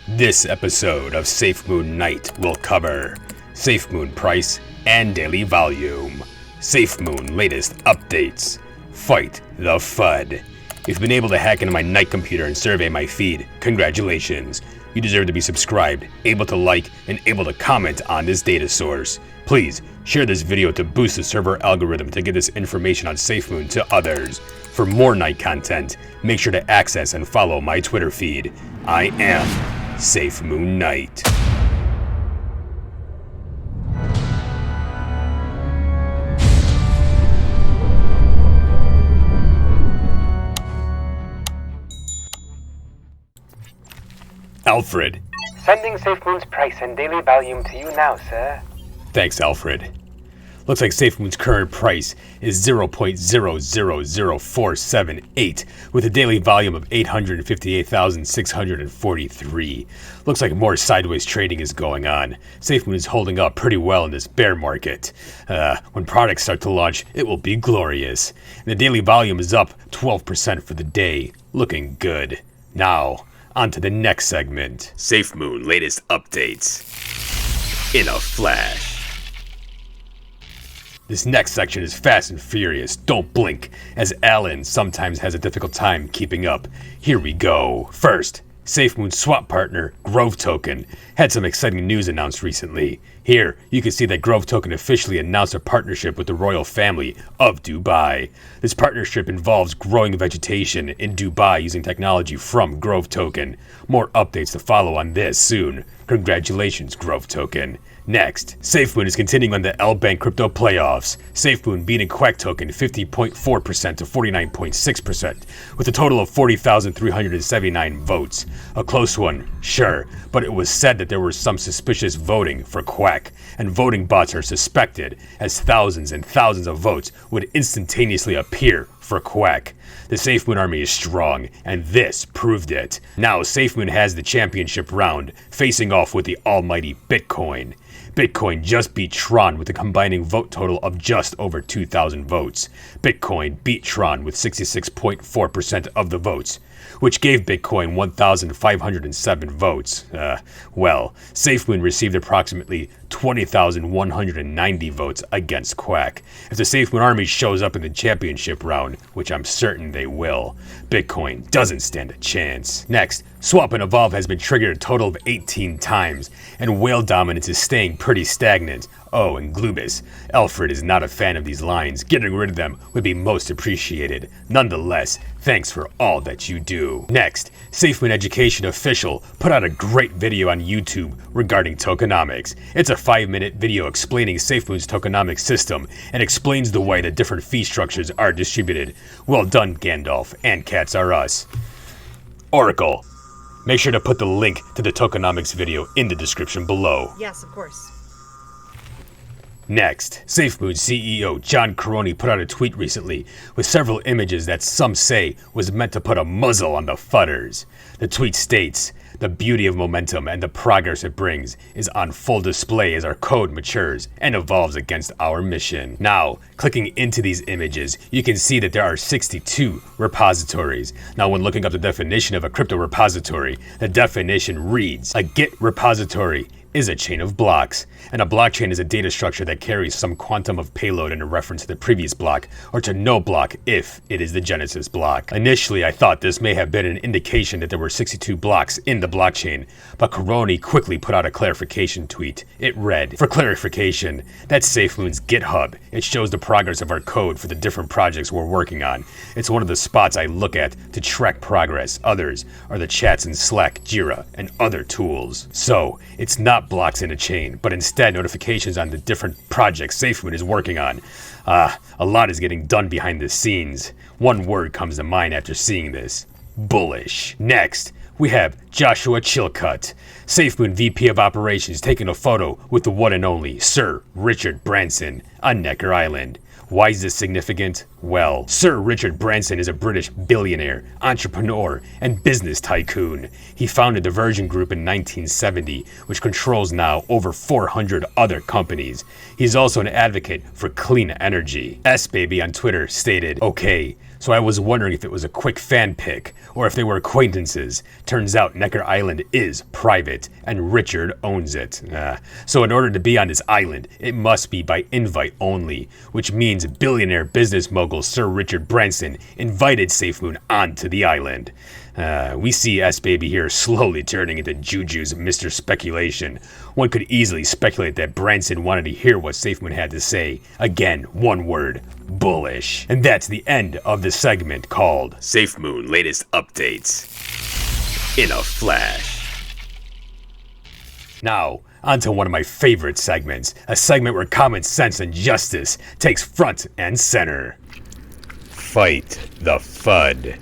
This episode of Safemoon Knight will cover Safemoon price and daily volume, Safemoon latest updates, fight the FUD. If you've been able to hack into my Knight computer and survey my feed, congratulations. You deserve to be subscribed, able to like, and able to comment on this data source. Please share this video to boost the server algorithm to get this information on Safemoon to others. For more Knight content, make sure to access and follow my Twitter feed. I am Safemoon Knight. Alfred. Sending Safemoon's price and daily volume to you now, sir. Thanks, Alfred. Looks like Safemoon's current price is 0.000478, with a daily volume of 858,643. Looks like more sideways trading is going on. Safemoon is holding up pretty well in this bear market. When products start to launch, it will be glorious. And the daily volume is up 12% for the day. Looking good. Now, on to the next segment. Safemoon latest updates in a flash. This next section is fast and furious, don't blink, as Alan sometimes has a difficult time keeping up. Here we go. First, Safemoon's swap partner, Grove Token, had some exciting news announced recently. Here, you can see that Grove Token officially announced a partnership with the royal family of Dubai. This partnership involves growing vegetation in Dubai using technology from Grove Token. More updates to follow on this soon. Congratulations, Grove Token. Next, Safemoon is continuing on the L-Bank crypto playoffs. Safemoon beating Quack Token 50.4% to 49.6%, with a total of 40,379 votes. A close one, sure, but it was said that there was some suspicious voting for Quack, and voting bots are suspected, as thousands and thousands of votes would instantaneously appear for Quack. The Safemoon army is strong, and this proved it. Now Safemoon has the championship round, facing off with the almighty Bitcoin. Bitcoin just beat Tron with a combining vote total of just over 2,000 votes. Bitcoin beat Tron with 66.4% of the votes, which gave Bitcoin 1,507 votes. Well, Safemoon received approximately 20,190 votes against Quack. If the Safemoon army shows up in the championship round, which I'm certain they will, Bitcoin doesn't stand a chance. Next, Swap and Evolve has been triggered a total of 18 times, and whale dominance is staying pretty stagnant. Oh, and Glubis. Alfred is not a fan of these lines. Getting rid of them would be most appreciated. Nonetheless, thanks for all that you do. Next, Safemoon Education Official put out a great video on YouTube regarding tokenomics. It's a 5-minute video explaining Safemoon's tokenomics system and explains the way the different fee structures are distributed. Well done, Gandalf and Cats Are Us. Oracle, make sure to put the link to the tokenomics video in the description below. Yes, of course. Next, Safemoon CEO John Caroni put out a tweet recently with several images that some say was meant to put a muzzle on the fudders. The tweet states, "The beauty of momentum and the progress it brings is on full display as our code matures and evolves against our mission." Now, clicking into these images, you can see that there are 62 repositories. Now, when looking up the definition of a crypto repository, the definition reads, "A Git repository is a chain of blocks, and a blockchain is a data structure that carries some quantum of payload in a reference to the previous block, or to no block if it is the genesis block." Initially, I thought this may have been an indication that there were 62 blocks in the blockchain, but Caroni quickly put out a clarification tweet. It read, "For clarification, that's Safemoon's GitHub. It shows the progress of our code for the different projects we're working on. It's one of the spots I look at to track progress. Others are the chats in Slack, Jira, and other tools. So, it's not blocks in a chain, but instead notifications on the different projects Safemoon is working on. A lot is getting done behind the scenes. One word comes to mind after seeing this: bullish." Next, we have Joshua Chilcutt, Safemoon VP of Operations, taking a photo with the one and only Sir Richard Branson on Necker Island. Why is this significant? Well, Sir Richard Branson is a British billionaire, entrepreneur, and business tycoon. He founded the Virgin Group in 1970, which controls now over 400 other companies. He's also an advocate for clean energy. S-Baby on Twitter stated, "Okay, so I was wondering if it was a quick fan pick, or if they were acquaintances. Turns out Necker Island is private, and Richard owns it. So in order to be on this island, it must be by invite only, which means billionaire business mogul Sir Richard Branson invited Safemoon onto the island. We see S-Baby here slowly turning into Juju's Mr. Speculation. One could easily speculate that Branson wanted to hear what Safemoon had to say. Again, one word, bullish. And that's the end of the segment called Safemoon Latest Updates in a Flash. Now, onto one of my favorite segments, a segment where common sense and justice takes front and center. Fight the FUD.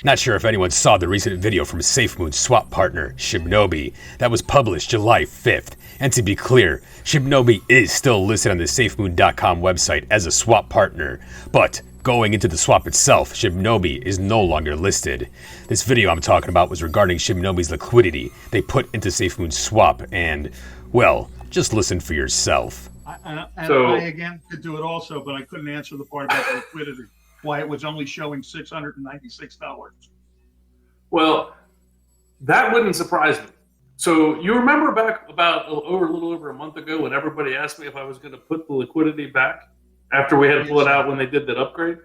Not sure if anyone saw the recent video from Safemoon's swap partner, Shibnobi, that was published July 5th. And to be clear, Shibnobi is still listed on the Safemoon.com website as a swap partner, but going into the swap itself, Shibnobi is no longer listed. This video I'm talking about was regarding Shibnobi's liquidity they put into Safemoon's swap, and, well, just listen for yourself. I again could do it also, but I couldn't answer the part about the liquidity. Why it was only showing $696. Well, that wouldn't surprise me. So you remember back about a little over a month ago when everybody asked me if I was going to put the liquidity back after we had to pull it out when they did that upgrade?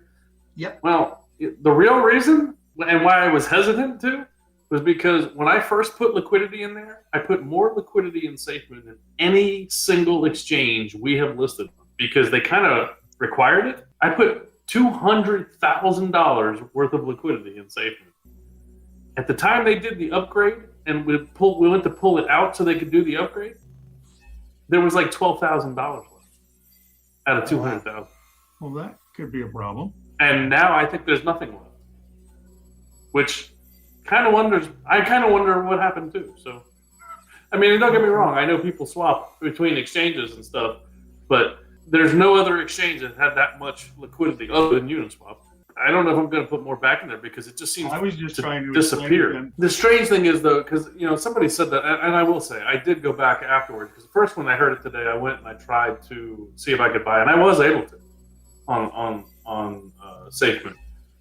Yep. Well, the real reason and why I was hesitant to was because when I first put liquidity in there, I put more liquidity in Safemoon than any single exchange we have listed because they kind of required it. I put $200,000 worth of liquidity in Safemoon. At the time they did the upgrade and we went to pull it out so they could do the upgrade, there was like $12,000 left out of $200,000. Well, that could be a problem. And now I think there's nothing left, which I kind of wonder what happened too. So, I mean, don't get me wrong. I know people swap between exchanges and stuff, but there's no other exchange that had that much liquidity other than Uniswap. I don't know if I'm going to put more back in there because it just seems to disappear. The strange thing is, though, because somebody said that, and I will say, I did go back afterwards because first when I heard it today, I went and I tried to see if I could buy it, and I was able to on Safemoon.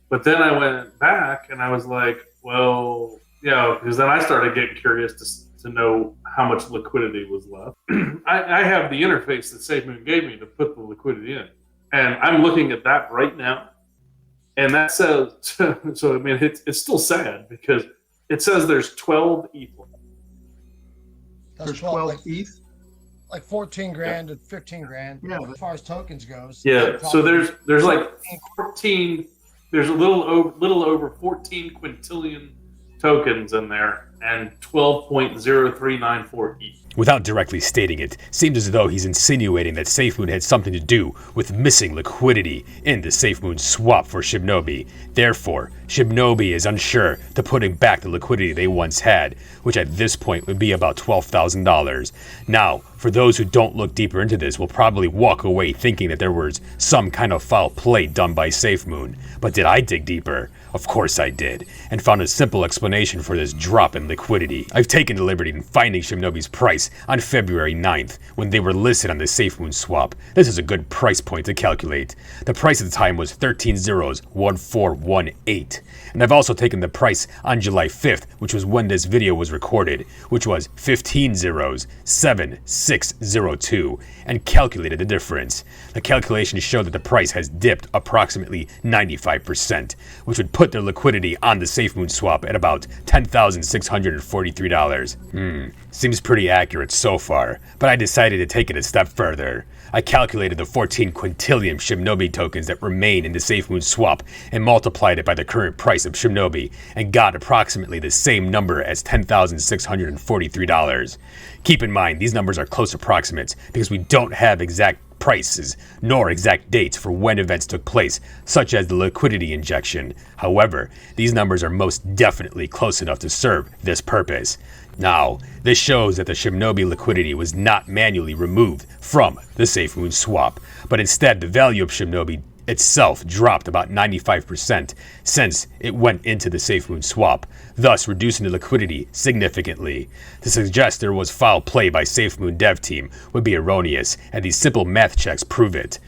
But then I went back and I was like, well, because then I started getting curious to know how much liquidity was left. I have the interface that Safemoon gave me to put the liquidity in, and I'm looking at that right now, and that says so. I mean, it's still sad because it says there's 12 ETH. There's 12 ETH, like 14 grand to 15 grand. Yeah, as far as tokens goes. Yeah, so there's like 14. There's a little over 14 quintillion tokens in there and 12.0394 ETH. Without directly stating it, seems as though he's insinuating that Safemoon had something to do with missing liquidity in the Safemoon swap for Shibnobi. Therefore, Shibnobi is unsure to putting back the liquidity they once had, which at this point would be about $12,000. Now, for those who don't look deeper into this, will probably walk away thinking that there was some kind of foul play done by Safemoon. But did I dig deeper? Of course I did, and found a simple explanation for this drop in liquidity. I've taken the liberty in finding Shibnobi's price on February 9th, when they were listed on the Safemoon swap. This is a good price point to calculate. The price at the time was 13.01418, and I've also taken the price on July 5th, which was when this video was recorded, which was 15.07602, and calculated the difference. The calculations show that the price has dipped approximately 95%, which would put their liquidity on the Safemoon swap at about $10,643. Seems pretty accurate so far, but I decided to take it a step further. I calculated the 14 quintillion Shibnobi tokens that remain in the Safemoon swap and multiplied it by the current price of Shibnobi and got approximately the same number as $10,643. Keep in mind, these numbers are close approximates because we don't have exact prices nor exact dates for when events took place, such as the liquidity injection. However, these numbers are most definitely close enough to serve this purpose. Now, this shows that the Shibnobi liquidity was not manually removed from the Safemoon swap, but instead the value of Shibnobi itself dropped about 95% since it went into the Safemoon swap, thus reducing the liquidity significantly. To suggest there was foul play by Safemoon dev team would be erroneous, and these simple math checks prove it.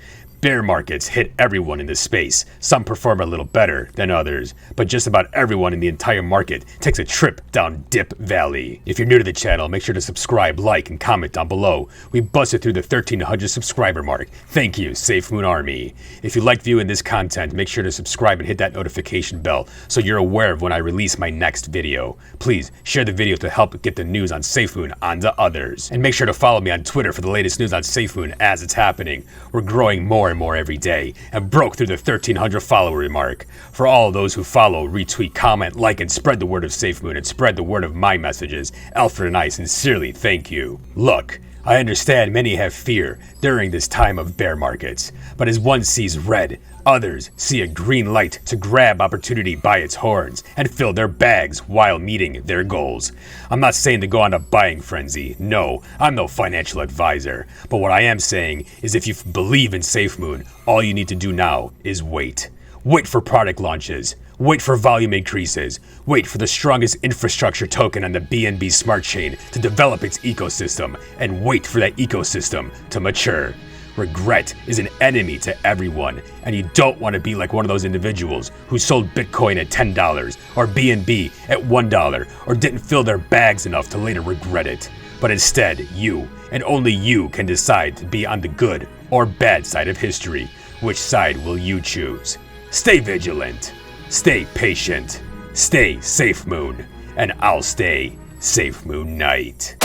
Bear markets hit everyone in this space. Some perform a little better than others, but just about everyone in the entire market takes a trip down Dip Valley. If you're new to the channel, make sure to subscribe, like, and comment down below. We busted through the 1,300 subscriber mark. Thank you, Safemoon Army. If you like viewing this content, make sure to subscribe and hit that notification bell so you're aware of when I release my next video. Please share the video to help get the news on Safemoon onto others. And make sure to follow me on Twitter for the latest news on Safemoon as it's happening. We're growing more and more every day and broke through the 1,300 follower mark. For all those who follow, retweet, comment, like, and spread the word of Safemoon and spread the word of my messages, Alfred and I sincerely thank you. Look, I understand many have fear during this time of bear markets, but as one sees red, others see a green light to grab opportunity by its horns and fill their bags while meeting their goals. I'm not saying to go on a buying frenzy. No, I'm no financial advisor. But what I am saying is if you believe in Safemoon, all you need to do now is wait. Wait for product launches. Wait for volume increases. Wait for the strongest infrastructure token on the BNB smart chain to develop its ecosystem. And wait for that ecosystem to mature. Regret is an enemy to everyone, and you don't want to be like one of those individuals who sold Bitcoin at $10 or BNB at $1 or didn't fill their bags enough to later regret it. But instead, you, and only you, can decide to be on the good or bad side of history. Which side will you choose? Stay vigilant, stay patient, stay Safemoon, and I'll stay Safemoon Knight.